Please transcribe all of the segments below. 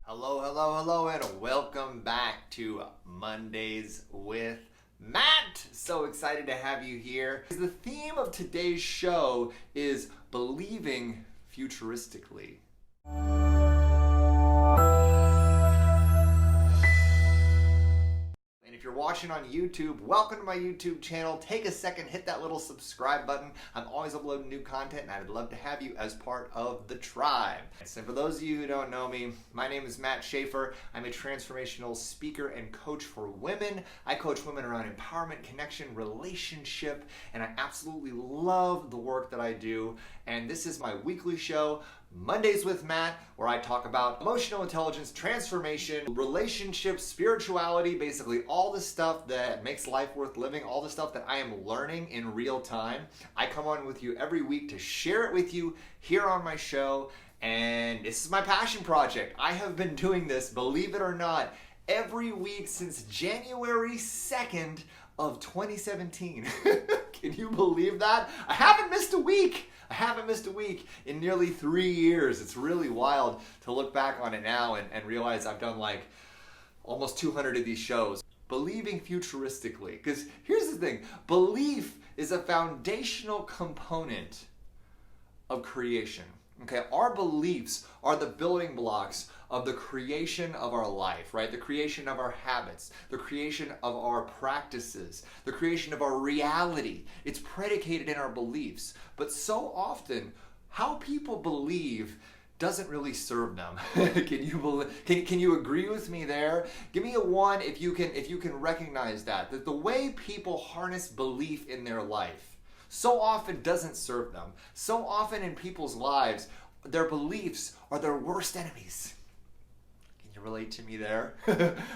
Hello, hello, hello, and welcome back to Mondays with Matt. So excited to have you here. The theme of today's show is believing futuristically. If you're watching on YouTube, welcome to my YouTube channel. Take a second, hit that little subscribe button. I'm always uploading new content and I'd love to have you as part of the tribe. So for those of you who don't know me, my name is Matt Shaffer. I'm a transformational speaker and coach for women. I coach women around empowerment, connection, relationship, and I absolutely love the work that I do. And this is my weekly show, Mondays with Matt, where I talk about emotional intelligence, transformation, relationships, spirituality, basically all the stuff that makes life worth living, all the stuff that I am learning in real time. I come on with you every week to share it with you here on my show, and this is my passion project. I have been doing this, believe it or not, every week since January 2nd of 2017. Can you believe that? I haven't missed a week. I haven't missed a week in nearly 3 years. It's really wild to look back on it now and realize I've done like almost 200 of these shows. Believing futuristically. Because here's the thing, belief is a foundational component of creation. Okay, our beliefs are the building blocks of the creation of our life, right? The creation of our habits, the creation of our practices, the creation of our reality. It's predicated in our beliefs. But so often, how people believe doesn't really serve them. Can you agree with me there? Give me a 1 if you can recognize that the way people harness belief in their life so often doesn't serve them. So often in people's lives, their beliefs are their worst enemies. Can you relate to me there?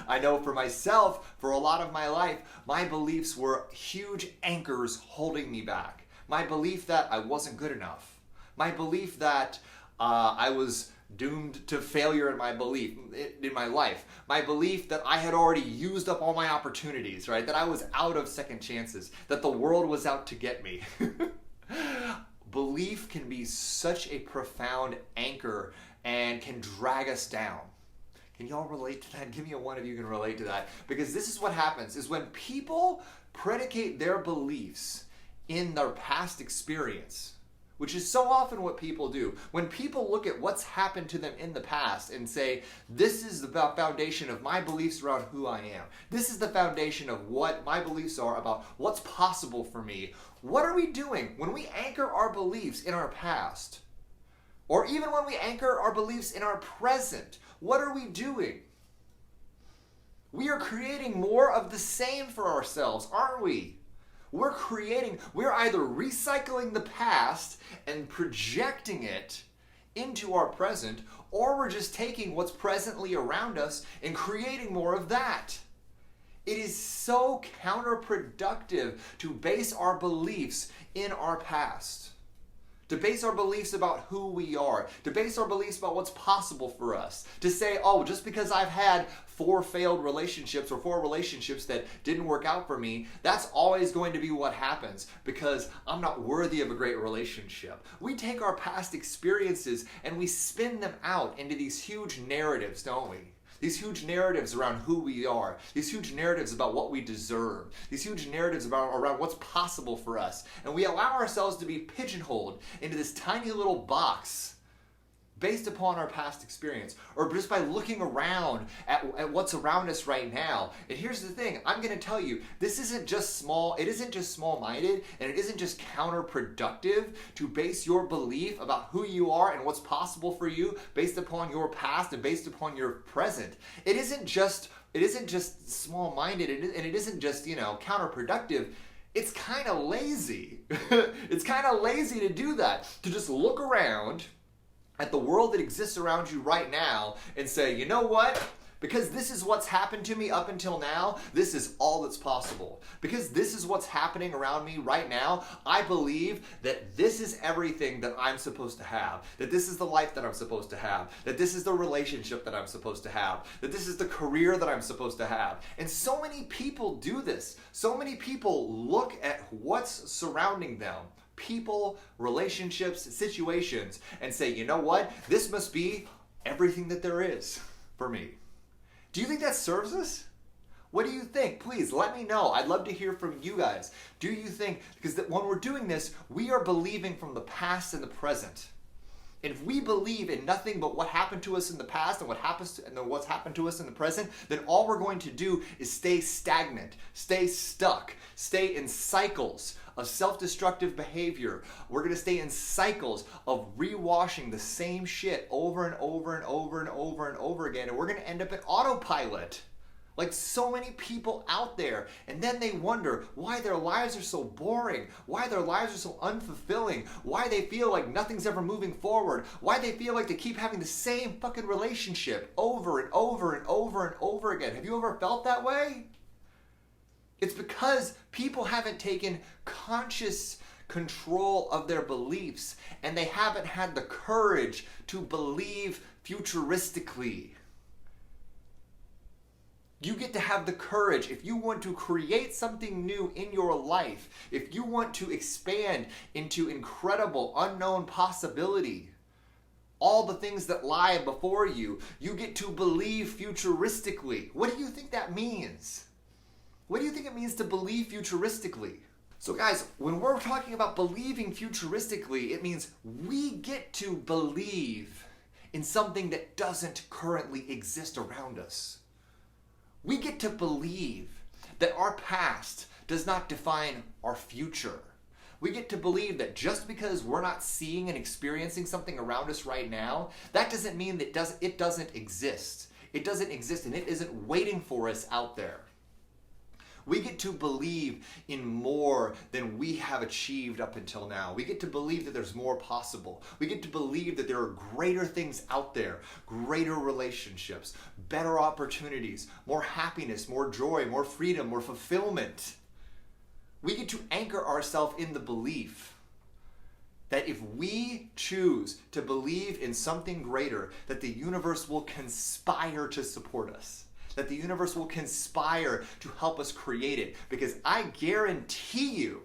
I know for myself, for a lot of my life, my beliefs were huge anchors holding me back. My belief that I wasn't good enough. My belief that I was doomed to failure in my life. My belief that I had already used up all my opportunities, right? That I was out of second chances, that the world was out to get me. Belief can be such a profound anchor and can drag us down. Can y'all relate to that? Give me a 1 if you can relate to that. Because this is what happens, is when people predicate their beliefs in their past experience, which is so often what people do. When people look at what's happened to them in the past and say, this is the foundation of my beliefs around who I am. This is the foundation of what my beliefs are about what's possible for me. What are we doing when we anchor our beliefs in our past? Or even when we anchor our beliefs in our present, what are we doing? We are creating more of the same for ourselves, aren't we? We're either recycling the past and projecting it into our present, or we're just taking what's presently around us and creating more of that. It is so counterproductive to base our beliefs in our past, to base our beliefs about who we are, to base our beliefs about what's possible for us, to say, oh, just because I've had 4 failed relationships or 4 relationships that didn't work out for me, that's always going to be what happens because I'm not worthy of a great relationship. We take our past experiences and we spin them out into these huge narratives, don't we? These huge narratives around who we are, these huge narratives about what we deserve, these huge narratives around what's possible for us. And we allow ourselves to be pigeonholed into this tiny little box based upon our past experience, or just by looking around at what's around us right now. And here's the thing, I'm going to tell you, this isn't just small-minded, and it isn't just counterproductive to base your belief about who you are and what's possible for you based upon your past and based upon your present. It isn't just small-minded, and it isn't just, counterproductive. It's kind of lazy. It's kind of lazy to do that, to just look around at the world that exists around you right now and say, you know what? Because this is what's happened to me up until now, this is all that's possible. Because this is what's happening around me right now, I believe that this is everything that I'm supposed to have. That this is the life that I'm supposed to have. That this is the relationship that I'm supposed to have. That this is the career that I'm supposed to have. And so many people do this. So many people look at what's surrounding them, people, relationships, situations, and say, you know what? This must be everything that there is. for me. Do you think that serves us? What do you think? Please let me know. I'd love to hear from you guys. Do you think, because when we're doing this, we are believing from the past and the present. And if we believe in nothing but what happened to us in the past and what's happened to us in the present, then all we're going to do is stay stagnant, stay stuck, stay in cycles of self-destructive behavior. We're going to stay in cycles of rewashing the same shit over and over and over and over and over again. And we're going to end up in autopilot. Like so many people out there, and then they wonder why their lives are so boring, why their lives are so unfulfilling, why they feel like nothing's ever moving forward, why they feel like they keep having the same fucking relationship over and over and over and over again. Have you ever felt that way? It's because people haven't taken conscious control of their beliefs, and they haven't had the courage to believe futuristically. You get to have the courage, if you want to create something new in your life, if you want to expand into incredible unknown possibility, all the things that lie before you, you get to believe futuristically. What do you think that means? What do you think it means to believe futuristically? So guys, when we're talking about believing futuristically, it means we get to believe in something that doesn't currently exist around us. We get to believe that our past does not define our future. We get to believe that just because we're not seeing and experiencing something around us right now, that doesn't mean that it doesn't exist. It doesn't exist and it isn't waiting for us out there. We get to believe in more than we have achieved up until now. We get to believe that there's more possible. We get to believe that there are greater things out there, greater relationships, better opportunities, more happiness, more joy, more freedom, more fulfillment. We get to anchor ourselves in the belief that if we choose to believe in something greater, that the universe will conspire to support us. That the universe will conspire to help us create it. Because I guarantee you,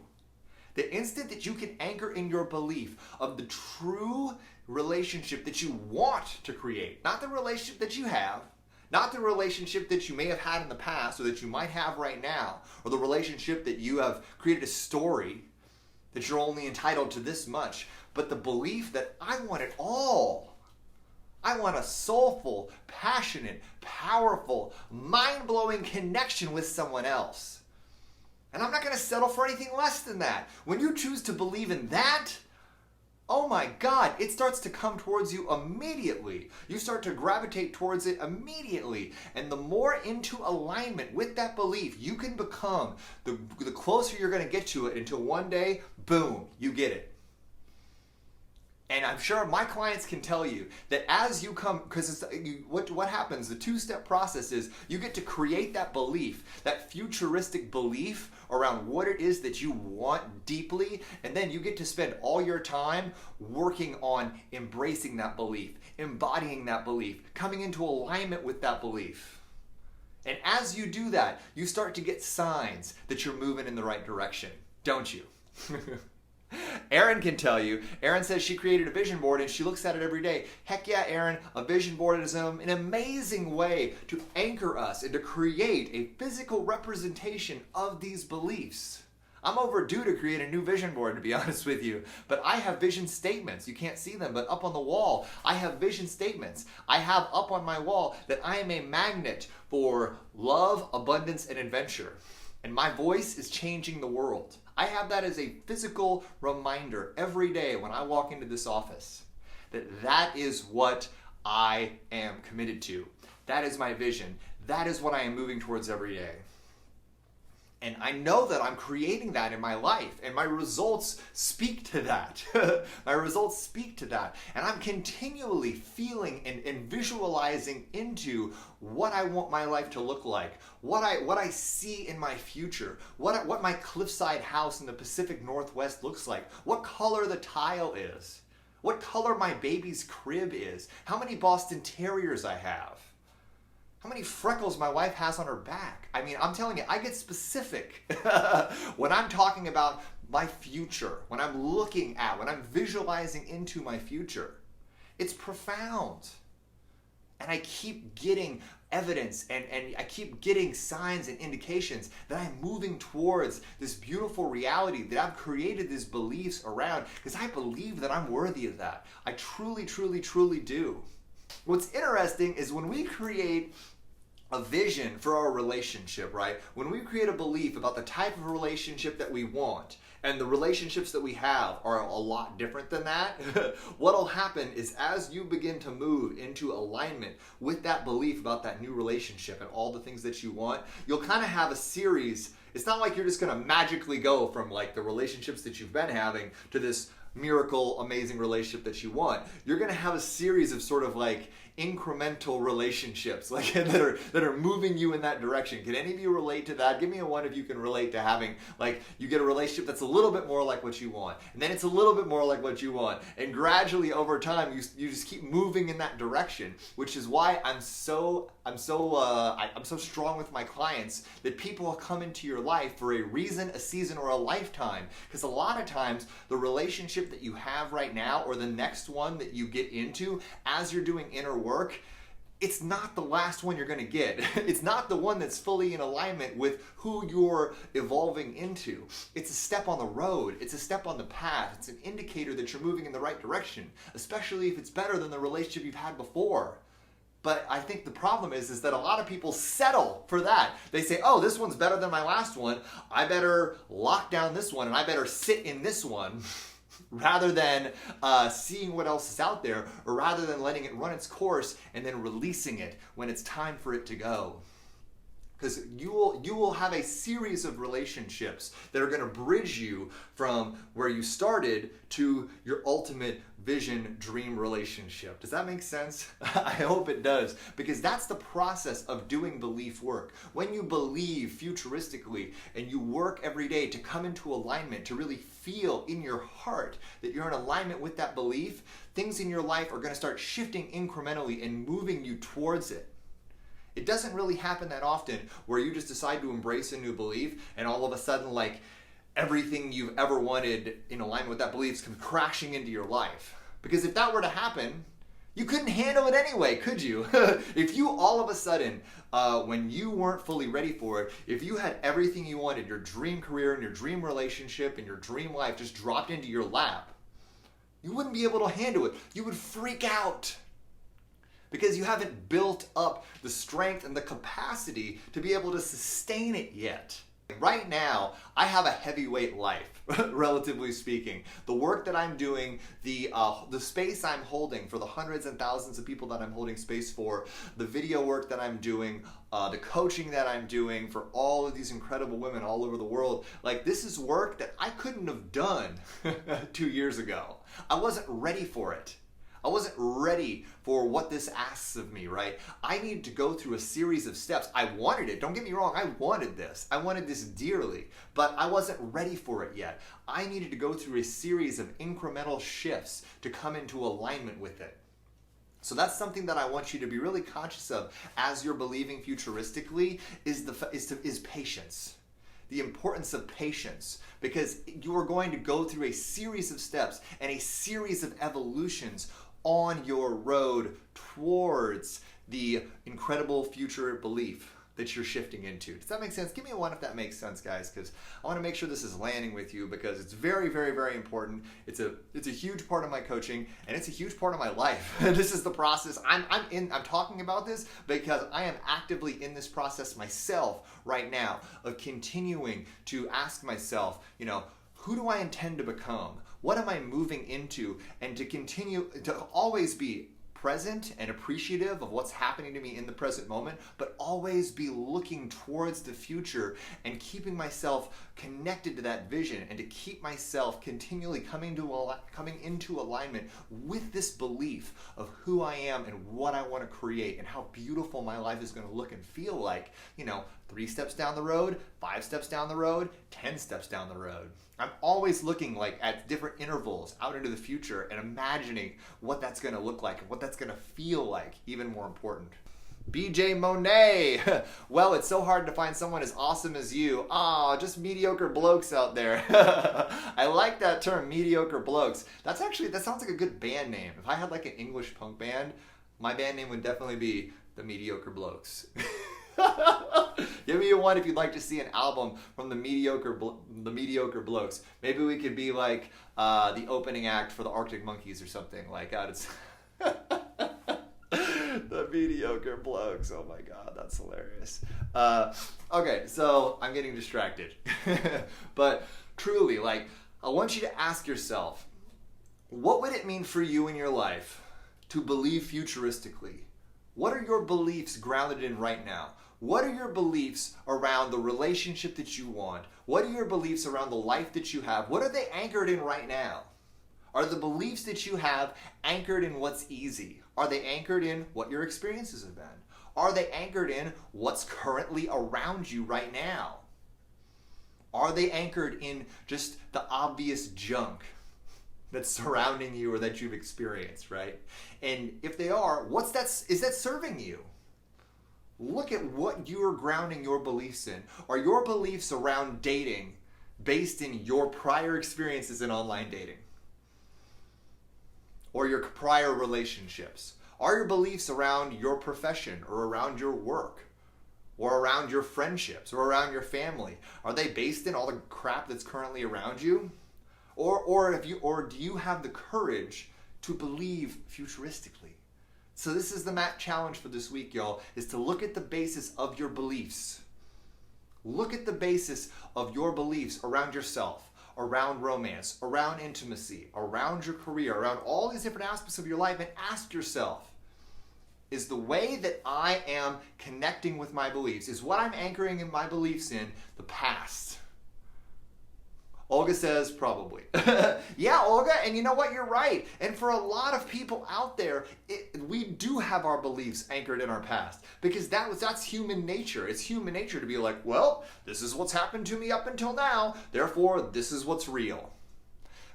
the instant that you can anchor in your belief of the true relationship that you want to create, not the relationship that you have, not the relationship that you may have had in the past or that you might have right now, or the relationship that you have created a story that you're only entitled to this much, but the belief that I want it all. I want a soulful, passionate, powerful, mind-blowing connection with someone else. And I'm not going to settle for anything less than that. When you choose to believe in that, oh my God, it starts to come towards you immediately. You start to gravitate towards it immediately. And the more into alignment with that belief you can become, the closer you're going to get to it until one day, boom, you get it. And I'm sure my clients can tell you that as you come, because what happens, the two-step process is you get to create that belief, that futuristic belief around what it is that you want deeply, and then you get to spend all your time working on embracing that belief, embodying that belief, coming into alignment with that belief. And as you do that, you start to get signs that you're moving in the right direction, don't you? Erin can tell you. Erin says she created a vision board and she looks at it every day. Heck yeah, Erin, a vision board is an amazing way to anchor us and to create a physical representation of these beliefs. I'm overdue to create a new vision board, to be honest with you. But I have vision statements. You can't see them, but up on the wall, I have vision statements. I have up on my wall that I am a magnet for love, abundance, and adventure. And my voice is changing the world. I have that as a physical reminder every day when I walk into this office that is what I am committed to. That is my vision. That is what I am moving towards every day. And I know that I'm creating that in my life, and my results speak to that. My results speak to that. And I'm continually feeling and visualizing into what I want my life to look like, what I see in my future, what my cliffside house in the Pacific Northwest looks like, what color the tile is, what color my baby's crib is, how many Boston Terriers I have. How many freckles my wife has on her back. I mean, I'm telling you, I get specific when I'm talking about my future, when I'm when I'm visualizing into my future. It's profound. And I keep getting evidence and I keep getting signs and indications that I'm moving towards this beautiful reality that I've created these beliefs around because I believe that I'm worthy of that. I truly, truly, truly do. What's interesting is when we create a vision for our relationship, right? When we create a belief about the type of relationship that we want, and the relationships that we have are a lot different than that, what'll happen is as you begin to move into alignment with that belief about that new relationship and all the things that you want, you'll kind of have a series. It's not like you're just going to magically go from like the relationships that you've been having to this miracle, amazing relationship that you want. You're going to have a series of sort of like incremental relationships like that are moving you in that direction. Can any of you relate to that? Give me a one if you can relate to having like you get a relationship that's a little bit more like what you want, and then it's a little bit more like what you want, and gradually over time you just keep moving in that direction, which is why I'm so strong with my clients that people come into your life for a reason, a season, or a lifetime. Because a lot of times the relationship that you have right now or the next one that you get into as you're doing inner work, it's not the last one you're going to get. It's not the one that's fully in alignment with who you're evolving into. It's a step on the road. It's a step on the path. It's an indicator that you're moving in the right direction, especially if it's better than the relationship you've had before. But I think the problem is that a lot of people settle for that. They say, oh, this one's better than my last one. I better lock down this one and I better sit in this one. Rather than seeing what else is out there, or rather than letting it run its course and then releasing it when it's time for it to go. Because you will have a series of relationships that are going to bridge you from where you started to your ultimate vision dream relationship. Does that make sense? I hope it does, because that's the process of doing belief work. When you believe futuristically and you work every day to come into alignment, to really feel in your heart that you're in alignment with that belief, things in your life are going to start shifting incrementally and moving you towards it. It doesn't really happen that often where you just decide to embrace a new belief and all of a sudden like everything you've ever wanted in alignment with that belief comes crashing into your life. Because if that were to happen, you couldn't handle it anyway, could you? If you all of a sudden, when you weren't fully ready for it, if you had everything you wanted, your dream career and your dream relationship and your dream life just dropped into your lap, you wouldn't be able to handle it. You would freak out. Because you haven't built up the strength and the capacity to be able to sustain it yet. Right now, I have a heavyweight life, relatively speaking. The work that I'm doing, the space I'm holding for the hundreds and thousands of people that I'm holding space for, the video work that I'm doing, the coaching that I'm doing for all of these incredible women all over the world, like this is work that I couldn't have done 2 years ago. I wasn't ready for it. I wasn't ready for what this asks of me, right? I needed to go through a series of steps. I wanted it. Don't get me wrong. I wanted this. I wanted this dearly, but I wasn't ready for it yet. I needed to go through a series of incremental shifts to come into alignment with it. So that's something that I want you to be really conscious of as you're believing futuristically is patience. The importance of patience, because you are going to go through a series of steps and a series of evolutions on your road towards the incredible future belief that you're shifting into. Does that make sense? Give me a one if that makes sense, guys, because I want to make sure this is landing with you, because it's very, very, very important. It's a huge part of my coaching, and it's a huge part of my life. This is the process. I'm talking about this because I am actively in this process myself right now of continuing to ask myself, who do I intend to become? What am I moving into? And to continue to always be present and appreciative of what's happening to me in the present moment, but always be looking towards the future and keeping myself connected to that vision, and to keep myself continually coming into alignment with this belief of who I am and what I want to create and how beautiful my life is going to look and feel like, 3 steps down the road, 5 steps down the road, 10 steps down the road. I'm always looking at different intervals out into the future and imagining what that's going to look like and what that's going to feel like, even more important. BJ Monet. Well, it's so hard to find someone as awesome as you. Just mediocre blokes out there. I like that term, mediocre blokes. That sounds like a good band name. If I had an English punk band, My band name would definitely be The Mediocre Blokes. Give me a one if you'd like to see an album from the Mediocre Blokes. Maybe we could be like the opening act for the Arctic Monkeys or something like that. It's The Mediocre Blokes. Oh my God, that's hilarious. Okay, so I'm getting distracted. But truly, like, I want you to ask yourself, what would it mean for you in your life to believe futuristically? What are your beliefs grounded in right now? What are your beliefs around the relationship that you want? What are your beliefs around the life that you have? What are they anchored in right now? Are the beliefs that you have anchored in what's easy? Are they anchored in what your experiences have been? Are they anchored in what's currently around you right now? Are they anchored in just the obvious junk that's surrounding you or that you've experienced, right? And if they are, is that serving you? Look at what you are grounding your beliefs in. Are your beliefs around dating based in your prior experiences in online dating? Or your prior relationships? Are your beliefs around your profession or around your work? Or around your friendships or around your family? Are they based in all the crap that's currently around you? Or do you have the courage to believe futuristically? So this is the Matt challenge for this week, y'all, is to look at the basis of your beliefs. Look at the basis of your beliefs around yourself, around romance, around intimacy, around your career, around all these different aspects of your life, and ask yourself, is the way that I am connecting with my beliefs, is what I'm anchoring in my beliefs in the past? Olga says, probably. Yeah, Olga, and you know what? You're right. And for a lot of people out there, we do have our beliefs anchored in our past because that's human nature. It's human nature to be like, well, this is what's happened to me up until now, therefore this is what's real.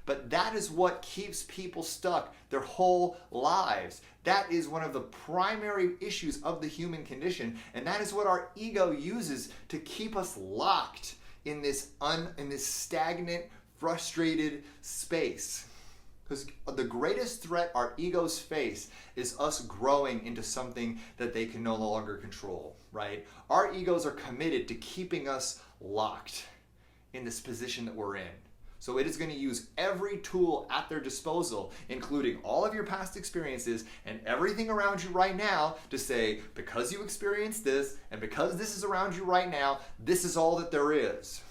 But that is what keeps people stuck their whole lives. That is one of the primary issues of the human condition, and that is what our ego uses to keep us locked in this stagnant, frustrated space. Because the greatest threat our egos face is us growing into something that they can no longer control, right? Our egos are committed to keeping us locked in this position that we're in. So it is going to use every tool at their disposal, including all of your past experiences and everything around you right now, to say, because you experienced this and because this is around you right now, this is all that there is.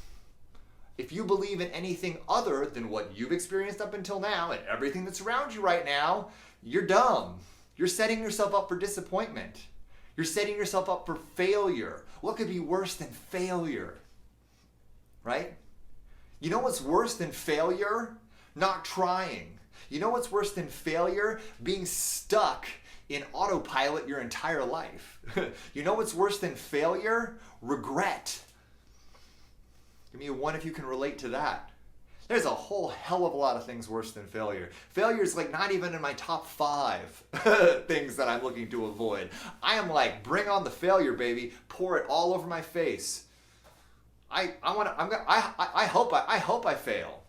If you believe in anything other than what you've experienced up until now and everything that's around you right now, you're dumb. You're setting yourself up for disappointment. You're setting yourself up for failure. What could be worse than failure? Right? You know what's worse than failure? Not trying. You know what's worse than failure? Being stuck in autopilot your entire life. You know what's worse than failure? Regret. Give me a one if you can relate to that. There's a whole hell of a lot of things worse than failure. Failure is like not even in my top 5 things that I'm looking to avoid. I am like, bring on the failure, baby. Pour it all over my face. I hope I fail.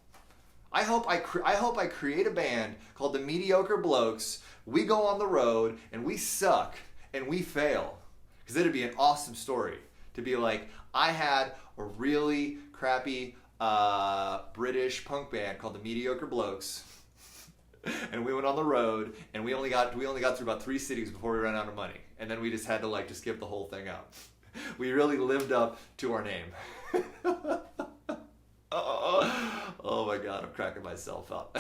I hope I create a band called the Mediocre Blokes. We go on the road and we suck and we fail. Because it'd be an awesome story to be like, I had a really crappy British punk band called the Mediocre Blokes, and we went on the road and we only got through about 3 cities before we ran out of money, and then we just had to just give the whole thing up. We really lived up to our name. Oh my God, I'm cracking myself up.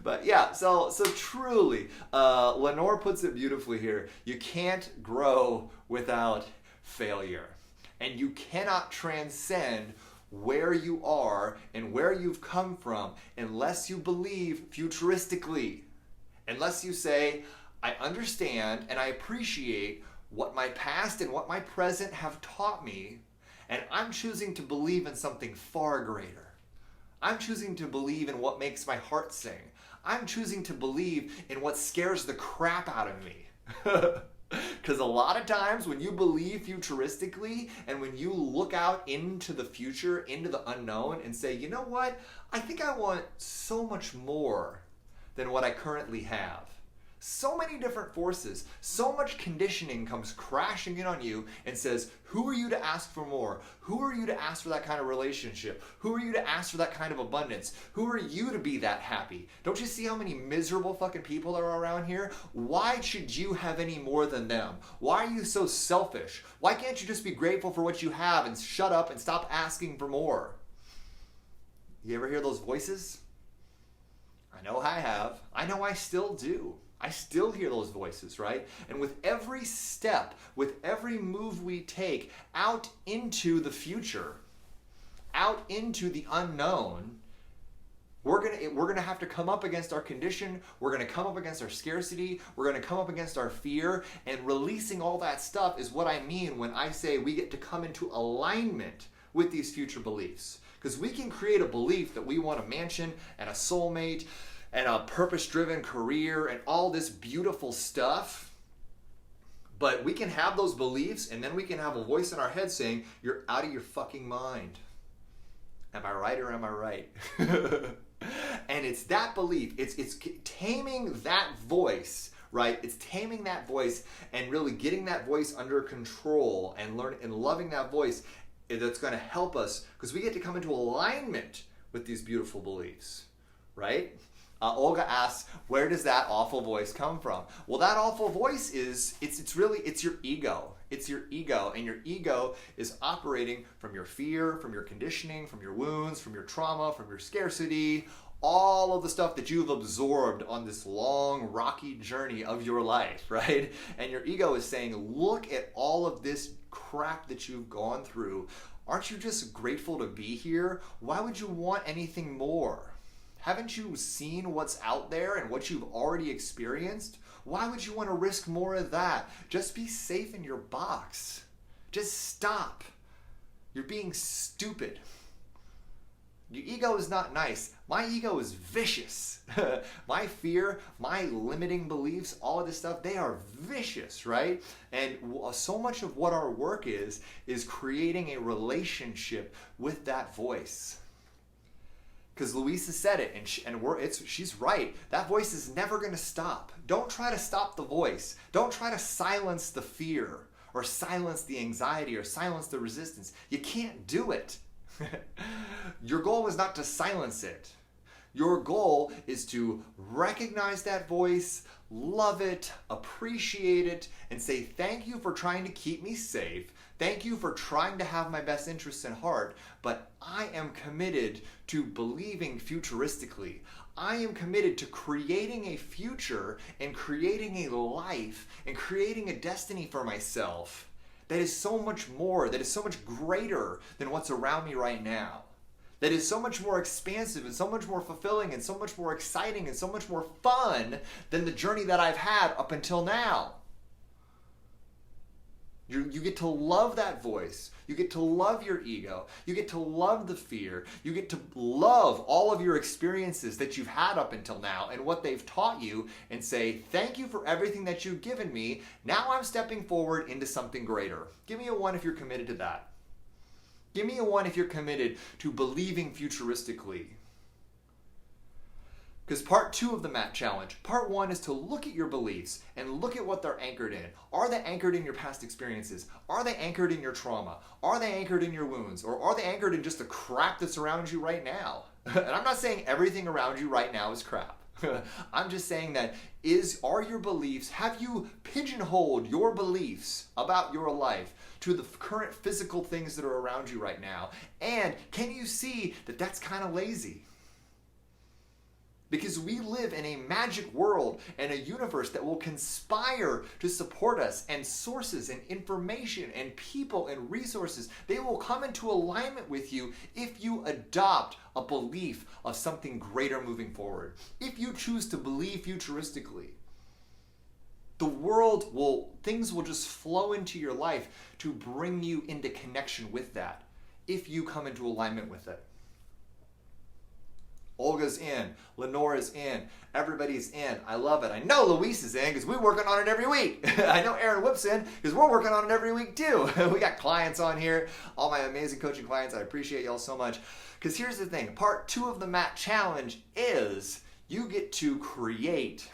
But yeah, so truly, Lenore puts it beautifully here. You can't grow without failure. And you cannot transcend where you are and where you've come from unless you believe futuristically. Unless you say, I understand and I appreciate what my past and what my present have taught me, and I'm choosing to believe in something far greater. I'm choosing to believe in what makes my heart sing. I'm choosing to believe in what scares the crap out of me. Because a lot of times when you believe futuristically and when you look out into the future, into the unknown, and say, you know what? I think I want so much more than what I currently have. So many different forces, so much conditioning comes crashing in on you and says, who are you to ask for more? Who are you to ask for that kind of relationship? Who are you to ask for that kind of abundance? Who are you to be that happy? Don't you see how many miserable fucking people are around here? Why should you have any more than them? Why are you so selfish? Why can't you just be grateful for what you have and shut up and stop asking for more? You ever hear those voices? I know I have. I know I still do. I still hear those voices, right? And with every step, with every move we take out into the future, out into the unknown, we're gonna have to come up against our condition. We're gonna come up against our scarcity. We're gonna come up against our fear. And releasing all that stuff is what I mean when I say we get to come into alignment with these future beliefs. Because we can create a belief that we want a mansion and a soulmate and a purpose-driven career and all this beautiful stuff. But we can have those beliefs and then we can have a voice in our head saying, you're out of your fucking mind. Am I right or am I right? And it's that belief, it's taming that voice, right? It's taming that voice and really getting that voice under control and learning and loving that voice that's going to help us, because we get to come into alignment with these beautiful beliefs, right? Olga asks, where does that awful voice come from? Well, that awful voice is, it's your ego. It's your ego, and your ego is operating from your fear, from your conditioning, from your wounds, from your trauma, from your scarcity, all of the stuff that you've absorbed on this long, rocky journey of your life, right? And your ego is saying, look at all of this crap that you've gone through. Aren't you just grateful to be here? Why would you want anything more? Haven't you seen what's out there and what you've already experienced? Why would you want to risk more of that? Just be safe in your box. Just stop. You're being stupid. Your ego is not nice. My ego is vicious. My fear, my limiting beliefs, all of this stuff, they are vicious, right? And so much of what our work is creating a relationship with that voice. Because Louisa said it, and she's right. That voice is never going to stop. Don't try to stop the voice. Don't try to silence the fear or silence the anxiety or silence the resistance. You can't do it. Your goal is not to silence it. Your goal is to recognize that voice, love it, appreciate it, and say thank you for trying to keep me safe. Thank you for trying to have my best interests in heart, but I am committed to believing futuristically. I am committed to creating a future and creating a life and creating a destiny for myself that is so much more, that is so much greater than what's around me right now. That is so much more expansive and so much more fulfilling and so much more exciting and so much more fun than the journey that I've had up until now. You get to love that voice. You get to love your ego. You get to love the fear. You get to love all of your experiences that you've had up until now and what they've taught you and say, thank you for everything that you've given me. Now I'm stepping forward into something greater. Give me a 1 if you're committed to that. Give me a 1 if you're committed to believing futuristically. Because part 2 of the MAT challenge, part 1 is to look at your beliefs and look at what they're anchored in. Are they anchored in your past experiences? Are they anchored in your trauma? Are they anchored in your wounds? Or are they anchored in just the crap that's around you right now? And I'm not saying everything around you right now is crap. I'm just saying that are your beliefs, have you pigeonholed your beliefs about your life to the current physical things that are around you right now? And can you see that that's kind of lazy? Because we live in a magic world and a universe that will conspire to support us, and sources and information and people and resources, they will come into alignment with you if you adopt a belief of something greater moving forward. If you choose to believe futuristically, things will just flow into your life to bring you into connection with that if you come into alignment with it. Olga's in, Lenora's in, everybody's in. I love it. I know Luis is in because we're working on it every week. I know Aaron Whip's in because we're working on it every week too. We got clients on here, all my amazing coaching clients. I appreciate y'all so much. Because here's the thing, part 2 of the MAT challenge is you get to create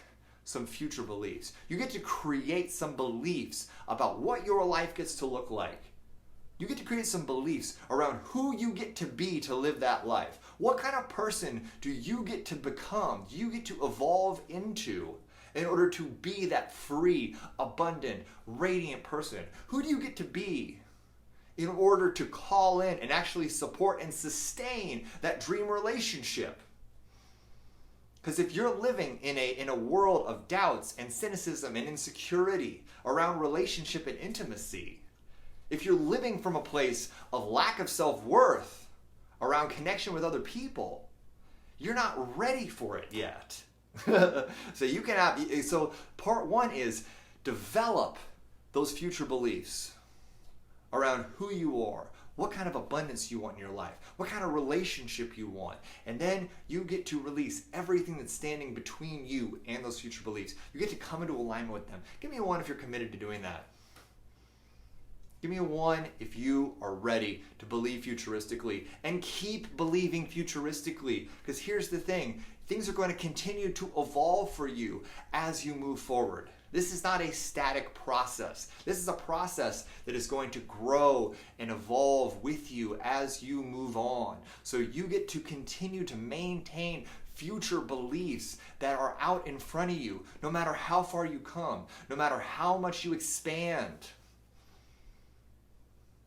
some future beliefs. You get to create some beliefs about what your life gets to look like. You get to create some beliefs around who you get to be to live that life. What kind of person do you get to become? Do you get to evolve into in order to be that free, abundant, radiant person? Who do you get to be in order to call in and actually support and sustain that dream relationship? Because if you're living in a world of doubts and cynicism and insecurity around relationship and intimacy, if you're living from a place of lack of self-worth around connection with other people, you're not ready for it yet. So part one is develop those future beliefs around who you are, what kind of abundance you want in your life, what kind of relationship you want. And then you get to release everything that's standing between you and those future beliefs. You get to come into alignment with them. Give me a 1 if you're committed to doing that. Give me a 1 if you are ready to believe futuristically, and keep believing futuristically. Because here's the thing, things are going to continue to evolve for you as you move forward. This is not a static process. This is a process that is going to grow and evolve with you as you move on. So you get to continue to maintain future beliefs that are out in front of you, no matter how far you come, no matter how much you expand.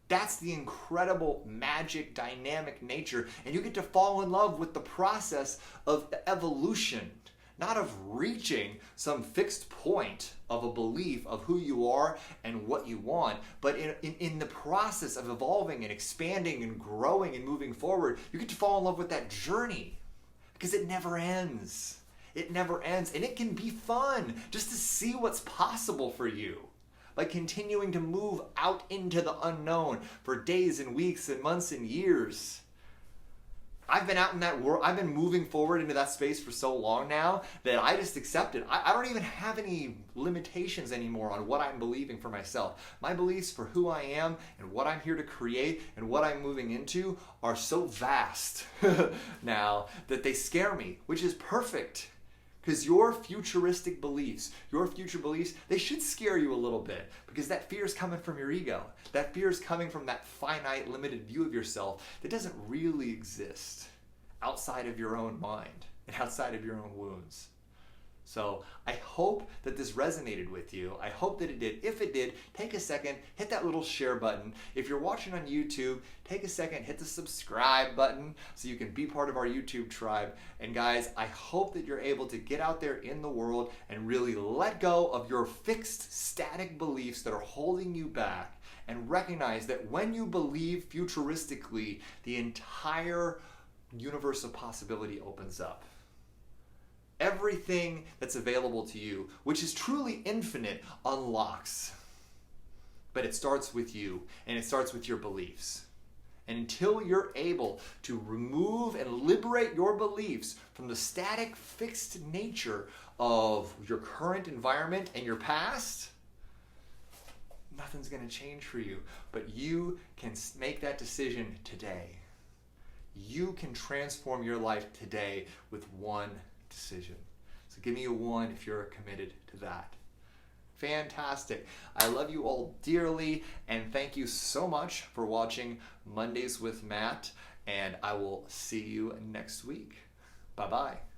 That's the incredible magic, dynamic nature. And you get to fall in love with the process of evolution, not of reaching some fixed point of a belief of who you are and what you want, but in the process of evolving and expanding and growing and moving forward, you get to fall in love with that journey, because it never ends. It never ends. And it can be fun just to see what's possible for you by continuing to move out into the unknown for days and weeks and months and years. I've been out in that world. I've been moving forward into that space for so long now that I just accept it. I don't even have any limitations anymore on what I'm believing for myself. My beliefs for who I am and what I'm here to create and what I'm moving into are so vast now that they scare me, which is perfect. Because your futuristic beliefs, your future beliefs, they should scare you a little bit, because that fear is coming from your ego. That fear is coming from that finite, limited view of yourself that doesn't really exist outside of your own mind and outside of your own wounds. So I hope that this resonated with you. I hope that it did. If it did, take a second, hit that little share button. If you're watching on YouTube, take a second, hit the subscribe button so you can be part of our YouTube tribe. And guys, I hope that you're able to get out there in the world and really let go of your fixed, static beliefs that are holding you back, and recognize that when you believe futuristically, the entire universe of possibility opens up. Everything that's available to you, which is truly infinite, unlocks. But it starts with you, and it starts with your beliefs. And until you're able to remove and liberate your beliefs from the static, fixed nature of your current environment and your past, nothing's going to change for you. But you can make that decision today. You can transform your life today with one decision. So give me a 1 if you're committed to that. Fantastic. I love you all dearly, and thank you so much for watching Mondays with Matt, and I will see you next week. Bye-bye.